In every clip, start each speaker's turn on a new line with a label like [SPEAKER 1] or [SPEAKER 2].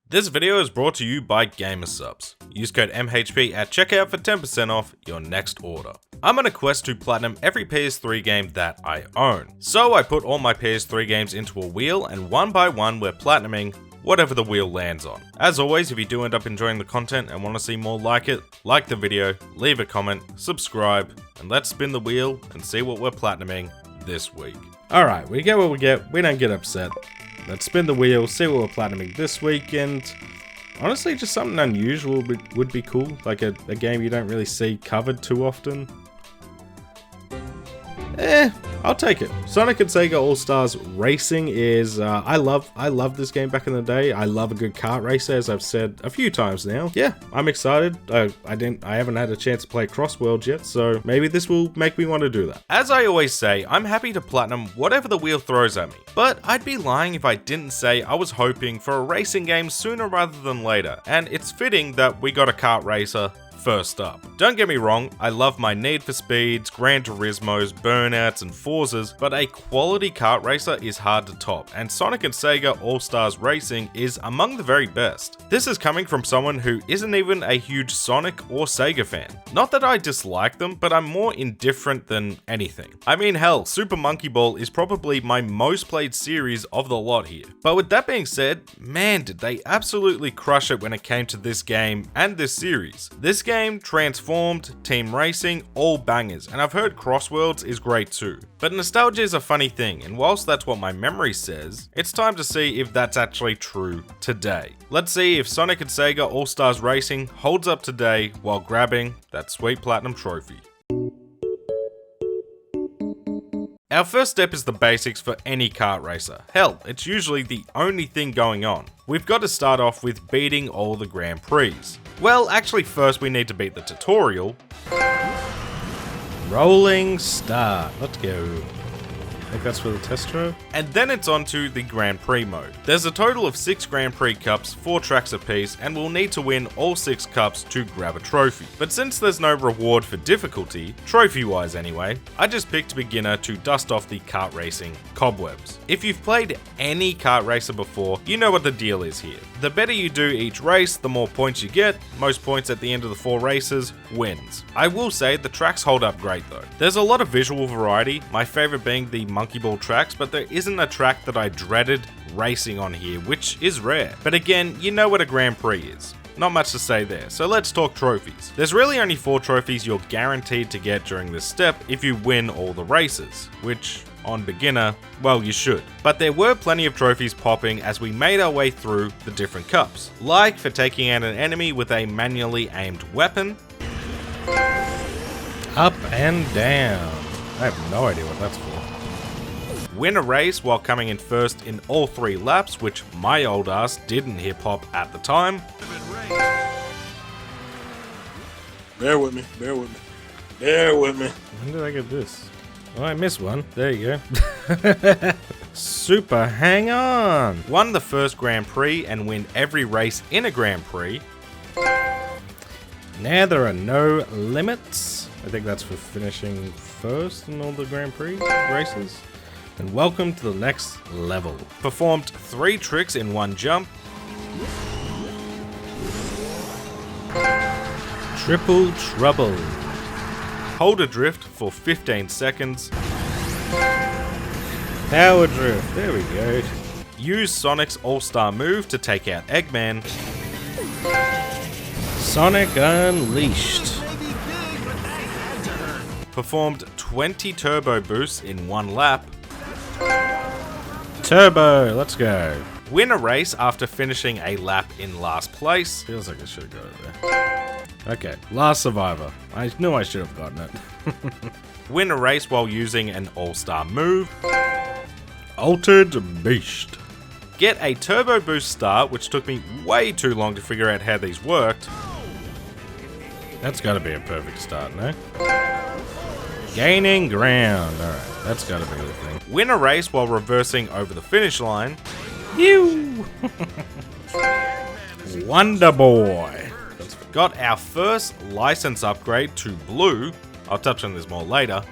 [SPEAKER 1] This video is brought to you by Gamersubs. Use code MHP at checkout for 10% off your next order. I'm on a quest to platinum every PS3 game that I own. So I put all my PS3 games into a wheel and one by one we're platinuming whatever the wheel lands on. As always, if you do end up enjoying the content and want to see more like it, like the video, leave a comment, subscribe, and let's spin the wheel and see what we're platinuming this week. Alright, we get what we get, we don't get upset. Let's spin the wheel, see what we're platinuming this week, and honestly just something unusual would be cool, like a game you don't really see covered too often. I'll take it. Sonic and SEGA All-Stars Racing is, I love this game back in the day. I love a good kart racer, as I've said a few times now. Yeah, I'm excited. I haven't had a chance to play Cross Worlds yet, so maybe this will make me want to do that. As I always say, I'm happy to platinum whatever the wheel throws at me, but I'd be lying if I didn't say I was hoping for a racing game sooner rather than later, and it's fitting that we got a kart racer first up. Don't get me wrong, I love my Need for Speeds, Gran Turismos, Burnouts, and Forzas, but a quality kart racer is hard to top, and Sonic and SEGA All-Stars Racing is among the very best. This is coming from someone who isn't even a huge Sonic or SEGA fan. Not that I dislike them, but I'm more indifferent than anything. I mean, hell, Super Monkey Ball is probably my most played series of the lot here. But with that being said, man, did they absolutely crush it when it came to this game and this series. This game, Transformed, Team Racing, all bangers, and I've heard Cross Worlds is great too. But nostalgia is a funny thing, and whilst that's what my memory says, it's time to see if that's actually true today. Let's see if Sonic and SEGA All-Stars Racing holds up today while grabbing that sweet platinum trophy. Our first step is the basics for any kart racer. Hell, it's usually the only thing going on. We've got to start off with beating all the Grand Prix. Well, actually first we need to beat the tutorial. Rolling start. Let's go. I think that's for the test drive. And then it's on to the Grand Prix mode. There's a total of 6 Grand Prix cups, 4 tracks apiece, and we'll need to win all 6 cups to grab a trophy. But since there's no reward for difficulty, trophy-wise anyway, I just picked beginner to dust off the kart racing cobwebs. If you've played any kart racer before, you know what the deal is here. The better you do each race, the more points you get. Most points at the end of the 4 races wins. I will say the tracks hold up great though. There's a lot of visual variety, my favorite being the Monkey Ball tracks, but there isn't a track that I dreaded racing on here, which is rare. But again, you know what a Grand Prix is. Not much to say there, so let's talk trophies. There's really only 4 trophies you're guaranteed to get during this step if you win all the races, which on beginner, well, you should. But there were plenty of trophies popping as we made our way through the different cups, like for taking out an enemy with a manually aimed weapon. Up and down. I have no idea what that's for. Win a race while coming in first in all 3 laps, which my old ass didn't hip hop at the time.
[SPEAKER 2] Bear with me, bear with me, bear with me.
[SPEAKER 1] When did I get this? Oh, I missed one. There you go. Super hang on. Won the first Grand Prix and win every race in a Grand Prix. Now there are no limits. I think that's for finishing first in all the Grand Prix races. And welcome to the next level. Performed 3 tricks in 1 jump. Triple trouble. Hold a drift for 15 seconds. Power drift, there we go. Use Sonic's All-Star move to take out Eggman. Sonic Unleashed. Performed 20 turbo boosts in 1 lap. Turbo, let's go. Win a race after finishing a lap in last place. Feels like I should have got it there. Okay, last survivor. I knew I should have gotten it. Win a race while using an all-star move. Altered Beast. Get a turbo boost start, which took me way too long to figure out how these worked. That's gotta be a perfect start, no? Gaining ground. Alright, that's gotta be the thing. Win a race while reversing over the finish line. Ew! Wonder Boy. Got our first license upgrade to blue. I'll touch on this more later.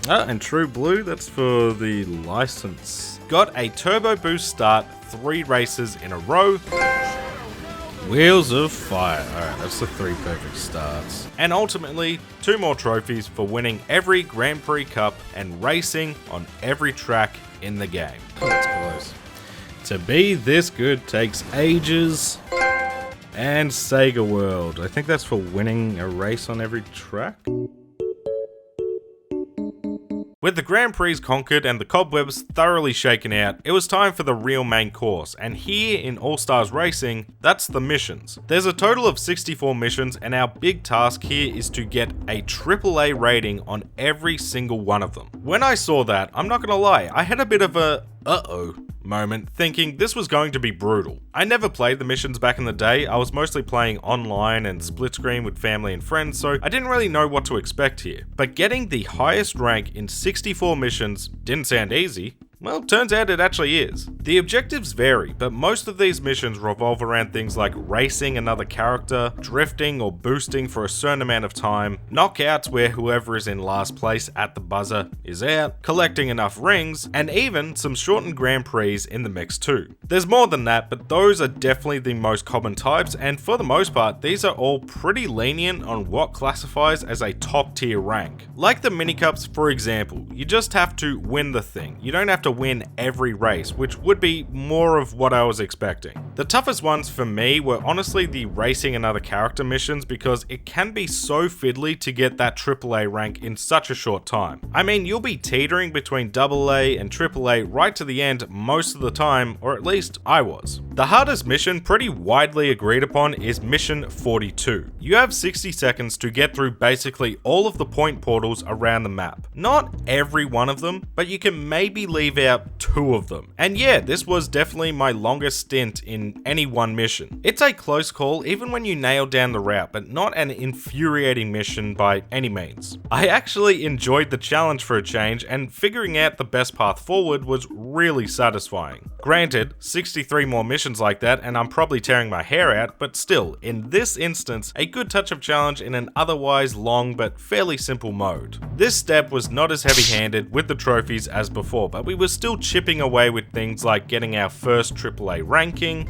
[SPEAKER 1] And true blue, that's for the license. Got a turbo boost start 3 races in a row. Wheels of Fire. Alright, that's the 3 perfect starts. And ultimately, 2 more trophies for winning every Grand Prix Cup and racing on every track in the game. Oh, that's close. To be this good takes ages. And SEGA World. I think that's for winning a race on every track. With the Grand Prix conquered and the cobwebs thoroughly shaken out, it was time for the real main course, and here in All Stars Racing, that's the missions. There's a total of 64 missions, and our big task here is to get a AAA rating on every single one of them. When I saw that, I'm not gonna lie, I had a bit of a uh-oh moment thinking this was going to be brutal. I never played the missions back in the day. I was mostly playing online and split screen with family and friends, so I didn't really know what to expect here. But getting the highest rank in 64 missions didn't sound easy. Well, turns out it actually is. The objectives vary, but most of these missions revolve around things like racing another character, drifting or boosting for a certain amount of time, knockouts where whoever is in last place at the buzzer is out, collecting enough rings, and even some shortened Grand Prix in the mix too. There's more than that, but those are definitely the most common types, and for the most part, these are all pretty lenient on what classifies as a top tier rank. Like the minicups, for example, you just have to win the thing. You don't have to win every race, which would be more of what I was expecting. The toughest ones for me were honestly the racing another character missions, because it can be so fiddly to get that AAA rank in such a short time. I mean, you'll be teetering between AA and AAA right to the end most of the time, or at least I was. The hardest mission, pretty widely agreed upon, is mission 42. You have 60 seconds to get through basically all of the point portals around the map. Not every one of them, but you can maybe leave out 2 of them. And yeah, this was definitely my longest stint in any one mission. It's a close call even when you nail down the route, but not an infuriating mission by any means. I actually enjoyed the challenge for a change, and figuring out the best path forward was really satisfying. Granted, 63 more missions like that and I'm probably tearing my hair out, but still, in this instance, a good touch of challenge in an otherwise long but fairly simple mode. This step was not as heavy-handed with the trophies as before, but we were still chipping away with things like getting our first AAA ranking.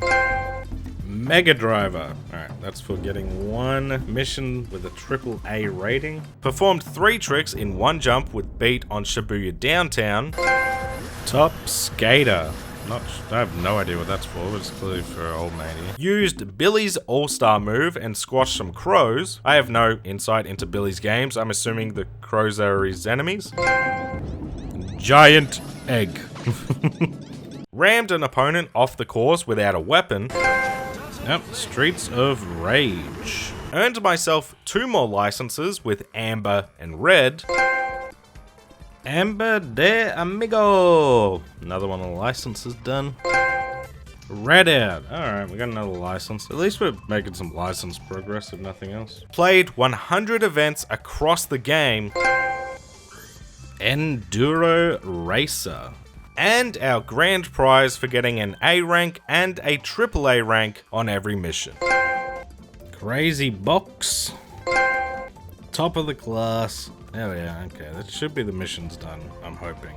[SPEAKER 1] Mega Driver. Alright, that's for getting 1 mission with a AAA rating. Performed 3 tricks in 1 jump with beat on Shibuya Downtown. Top Skater. I have no idea what that's for, but it's clearly for old mania. Used Billy's all-star move and squashed some crows. I have no insight into Billy's games. I'm assuming the crows are his enemies. Giant egg. Rammed an opponent off the course without a weapon. Yep, Streets of Rage. Earned myself 2 more licenses with Amber and Red. Amber de Amigo. Another one of the licenses done. Redout. Alright, we got another license. At least we're making some license progress, if nothing else. Played 100 events across the game. Enduro Racer. And our grand prize for getting an A rank and a AAA rank on every mission. Crazy Box. Top of the class. Oh yeah, okay, that should be the missions done, I'm hoping.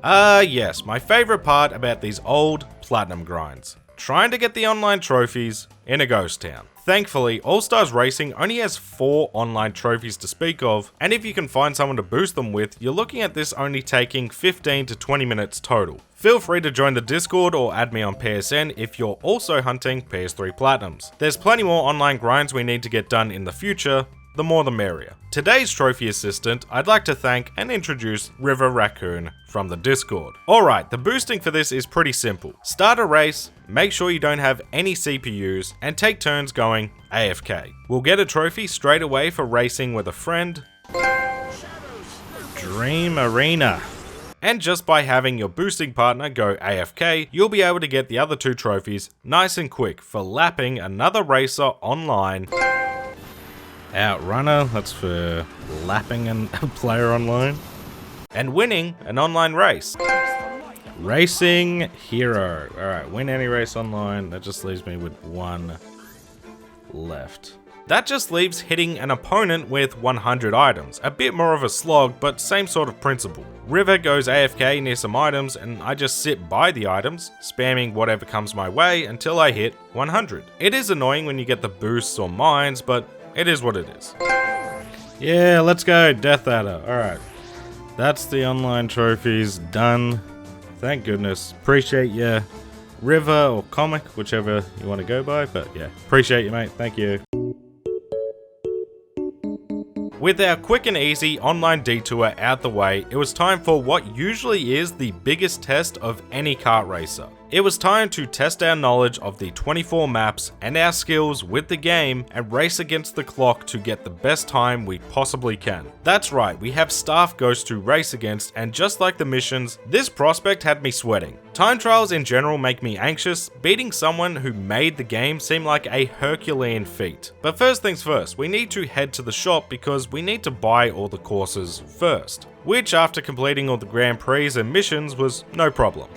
[SPEAKER 1] Yes, my favorite part about these old platinum grinds. Trying to get the online trophies in a ghost town. Thankfully, All Stars Racing only has 4 online trophies to speak of, and if you can find someone to boost them with, you're looking at this only taking 15 to 20 minutes total. Feel free to join the Discord or add me on PSN if you're also hunting PS3 Platinums. There's plenty more online grinds we need to get done in the future, the more the merrier. Today's trophy assistant, I'd like to thank and introduce River Raccoon from the Discord. Alright, the boosting for this is pretty simple. Start a race, make sure you don't have any CPUs, and take turns going AFK. We'll get a trophy straight away for racing with a friend. Dream Arena. And just by having your boosting partner go AFK, you'll be able to get the other 2 trophies nice and quick for lapping another racer online. Outrunner, that's for lapping a player online. And winning an online race. Racing Hero. Alright, win any race online. That just leaves me with 1 left. That just leaves hitting an opponent with 100 items. A bit more of a slog, but same sort of principle. River goes AFK near some items and I just sit by the items, spamming whatever comes my way until I hit 100. It is annoying when you get the boosts or mines, but it is what it is. Yeah, let's go, Death Adder. Alright. That's the online trophies done. Thank goodness. Appreciate you, River or Comic, whichever you want to go by, but yeah, appreciate you, mate. Thank you. With our quick and easy online detour out the way, it was time for what usually is the biggest test of any kart racer. It was time to test our knowledge of the 24 maps and our skills with the game and race against the clock to get the best time we possibly can. That's right, we have staff ghosts to race against, and just like the missions, this prospect had me sweating. Time trials in general make me anxious. Beating someone who made the game seemed like a Herculean feat. But first things first, we need to head to the shop because we need to buy all the courses first, which after completing all the Grand Prix and missions was no problem.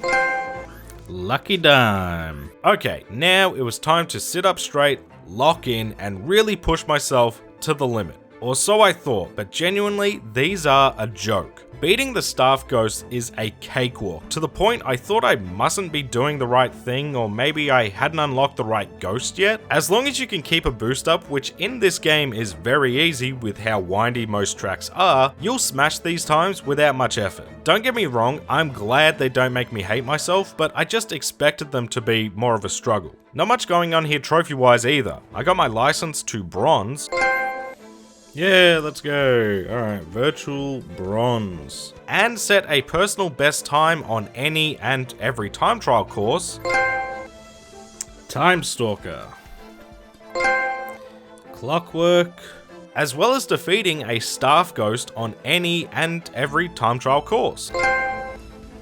[SPEAKER 1] Lucky dime. Okay, now it was time to sit up straight, lock in, and really push myself to the limit. Or so I thought, but genuinely, these are a joke. Beating the staff ghost is a cakewalk, to the point I thought I mustn't be doing the right thing, or maybe I hadn't unlocked the right ghost yet. As long as you can keep a boost up, which in this game is very easy with how windy most tracks are, you'll smash these times without much effort. Don't get me wrong, I'm glad they don't make me hate myself, but I just expected them to be more of a struggle. Not much going on here trophy-wise either. I got my license to bronze. Yeah, let's go. Alright, virtual bronze. And set a personal best time on any and every time trial course. Time Stalker. Clockwork. As well as defeating a staff ghost on any and every time trial course.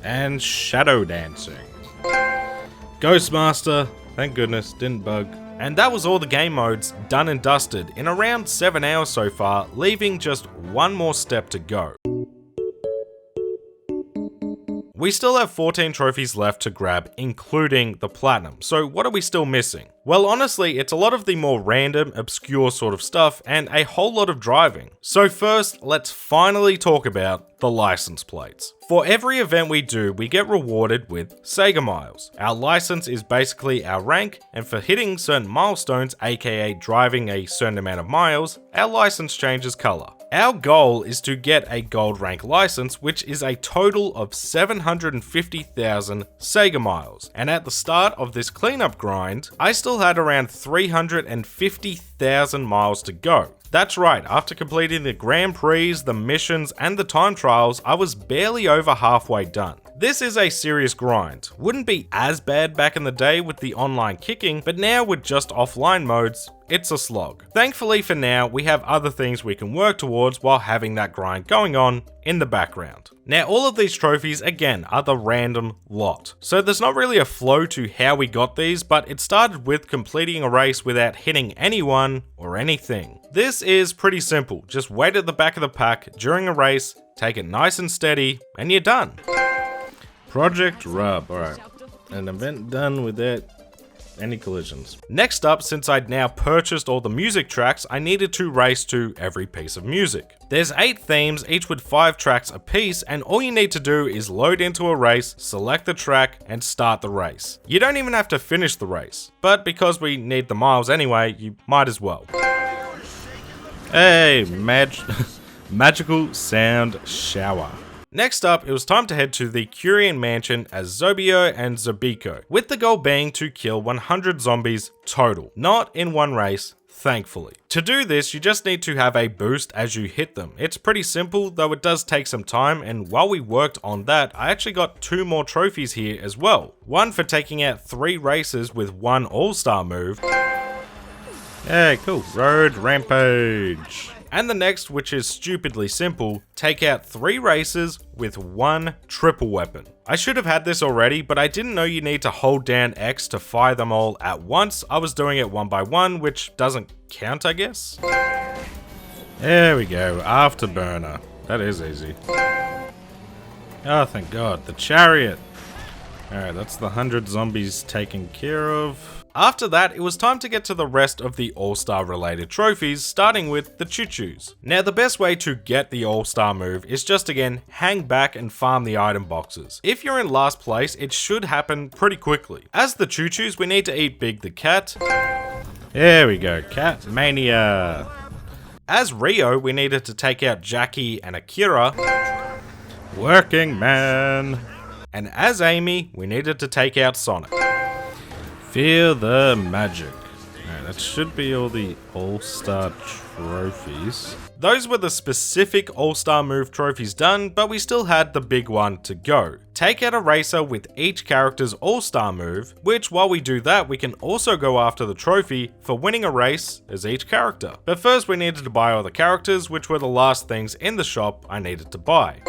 [SPEAKER 1] And Shadow Dancing. Ghostmaster. Thank goodness, didn't bug. And that was all the game modes done and dusted in around 7 hours so far, leaving just one more step to go. We still have 14 trophies left to grab, including the platinum, so what are we still missing? Well, honestly, it's a lot of the more random, obscure sort of stuff, and a whole lot of driving. So first, let's finally talk about the license plates. For every event we do, we get rewarded with SEGA miles. Our license is basically our rank, and for hitting certain milestones, aka driving a certain amount of miles, our license changes color. Our goal is to get a gold rank license, which is a total of 750,000 SEGA miles. And at the start of this cleanup grind, I still had around 350,000 miles to go. That's right, after completing the Grand Prix, the missions, and the time trials, I was barely over halfway done. This is a serious grind. Wouldn't be as bad back in the day with the online kicking, but now with just offline modes, it's a slog. Thankfully for now, we have other things we can work towards while having that grind going on in the background. Now all of these trophies again are the random lot. So there's not really a flow to how we got these, but it started with completing a race without hitting anyone or anything. This is pretty simple. Just wait at the back of the pack during a race, take it nice and steady, and you're done. Project Rub, alright. An event done without any collisions. Next up, since I'd now purchased all the music tracks, I needed to race to every piece of music. There's 8 themes, each with 5 tracks a piece, and all you need to do is load into a race, select the track, and start the race. You don't even have to finish the race, but because we need the miles anyway, you might as well. Hey, magical sound shower. Next up, it was time to head to the Curian Mansion as Zobio and Zobiko, with the goal being to kill 100 zombies total, not in one race, thankfully. To do this, you just need to have a boost as you hit them. It's pretty simple, though it does take some time, and while we worked on that, I actually got 2 more trophies here as well. One for taking out 3 races with 1 all-star move. Yeah, cool. Road Rampage. And the next, which is stupidly simple, take out 3 races with 1 triple weapon. I should have had this already, but I didn't know you need to hold down X to fire them all at once. I was doing it one by one, which doesn't count, I guess. There we go, Afterburner. That is easy. Oh, thank God. The chariot. Alright, that's the 100 zombies taken care of. After that, it was time to get to the rest of the All-Star related trophies, starting with the choo-choos. Now, the best way to get the All-Star move is just again, hang back and farm the item boxes. If you're in last place, it should happen pretty quickly. As the choo-choos, we need to eat Big the Cat. There we go, Cat Mania. As Rio, we needed to take out Jackie and Akira. Working Man. And as Amy, we needed to take out Sonic. Feel the magic. Alright, that should be all the All-Star trophies. Those were the specific All-Star move trophies done, but we still had the big one to go. Take out a racer with each character's All-Star move, which while we do that, we can also go after the trophy for winning a race as each character. But first we needed to buy all the characters, which were the last things in the shop I needed to buy.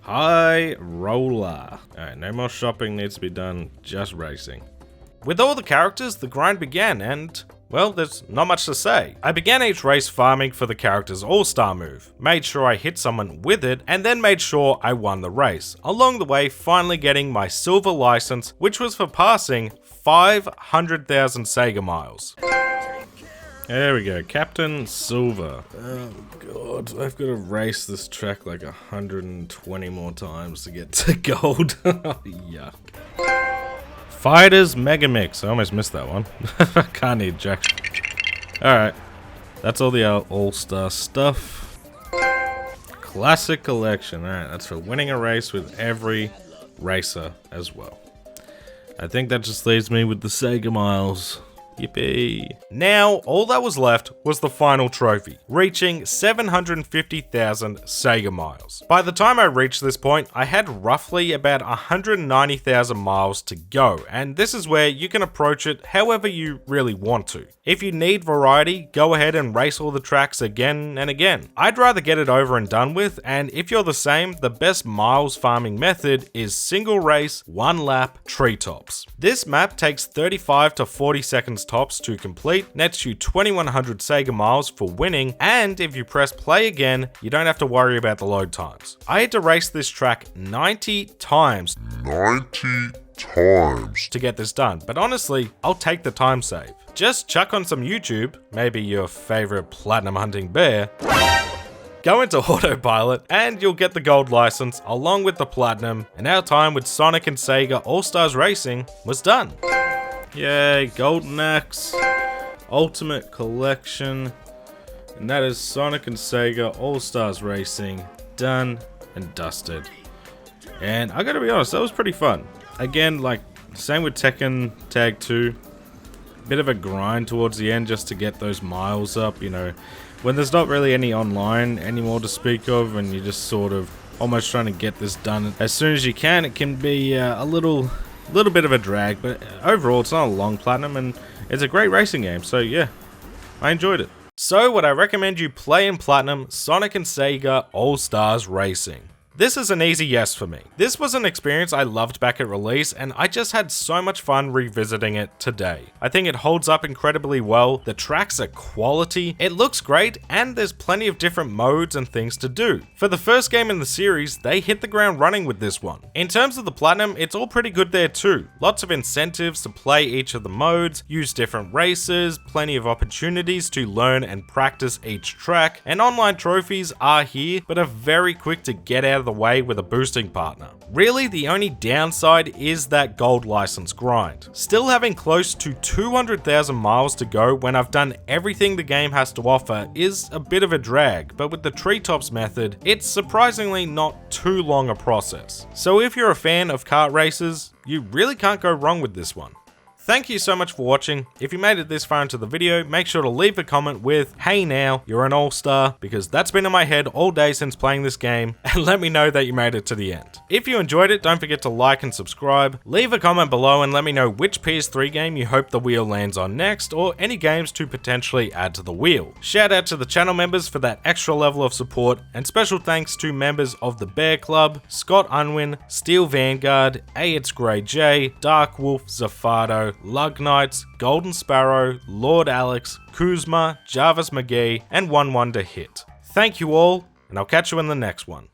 [SPEAKER 1] High Roller. Alright, no more shopping needs to be done, just racing. With all the characters, the grind began and, well, there's not much to say. I began each race farming for the character's All-Star move, made sure I hit someone with it, and then made sure I won the race. Along the way, finally getting my silver license, which was for passing 500,000 SEGA miles. There we go, Captain Silver. Oh god, I've got to race this track like 120 more times to get to gold. Yuck. Fighters Mega Mix. I almost missed that one. Can't eat jack. Alright. That's all the All-Star stuff. Classic Collection. Alright, that's for winning a race with every racer as well. I think that just leaves me with the SEGA miles. Yippee. Now, all that was left was the final trophy, reaching 750,000 SEGA miles. By the time I reached this point, I had roughly about 190,000 miles to go, and this is where you can approach it however you really want to. If you need variety, go ahead and race all the tracks again and again. I'd rather get it over and done with, and if you're the same, the best miles farming method is single race, one lap, treetops. This map takes 35 to 40 seconds tops to complete, nets you 2100 SEGA miles for winning, and if you press play again, you don't have to worry about the load times. I had to race this track 90 times. 90 times to get this done, but honestly, I'll take the time save. Just chuck on some YouTube, maybe your favorite platinum hunting bear, go into autopilot, and you'll get the gold license along with the platinum, and our time with Sonic and SEGA All-Stars Racing was done. Yay, Golden Axe, Ultimate Collection, and that is Sonic and SEGA All-Stars Racing, done and dusted. And I gotta be honest, that was pretty fun. Again, like, same with Tekken Tag 2, bit of a grind towards the end just to get those miles up, you know, when there's not really any online anymore to speak of, and you're just sort of almost trying to get this done as soon as you can. It can be a little bit of a drag, but overall it's not a long platinum and it's a great racing game, so yeah, I enjoyed it. So would I recommend you play in platinum Sonic and SEGA All-Stars Racing? This is an easy yes for me. This was an experience I loved back at release, and I just had so much fun revisiting it today. I think it holds up incredibly well, the tracks are quality, it looks great, and there's plenty of different modes and things to do. For the first game in the series, they hit the ground running with this one. In terms of the platinum, it's all pretty good there too. Lots of incentives to play each of the modes, use different races, plenty of opportunities to learn and practice each track, and online trophies are here, but are very quick to get out of the way with a boosting partner. Really, the only downside is that gold license grind. Still having close to 200,000 miles to go when I've done everything the game has to offer is a bit of a drag, but with the treetops method, it's surprisingly not too long a process. So if you're a fan of kart races, you really can't go wrong with this one. Thank you so much for watching. If you made it this far into the video, make sure to leave a comment with, "Hey now, you're an all-star," because that's been in my head all day since playing this game, and let me know that you made it to the end. If you enjoyed it, don't forget to like and subscribe. Leave a comment below and let me know which PS3 game you hope the wheel lands on next, or any games to potentially add to the wheel. Shout out to the channel members for that extra level of support, and special thanks to members of the Bear Club, Scott Unwin, Steel Vanguard, It's Grey J, Dark Wolf, Zafado, Lug Knights, Golden Sparrow, Lord Alex, Kuzma, Jarvis McGee, and One Wonder Hit. Thank you all, and I'll catch you in the next one.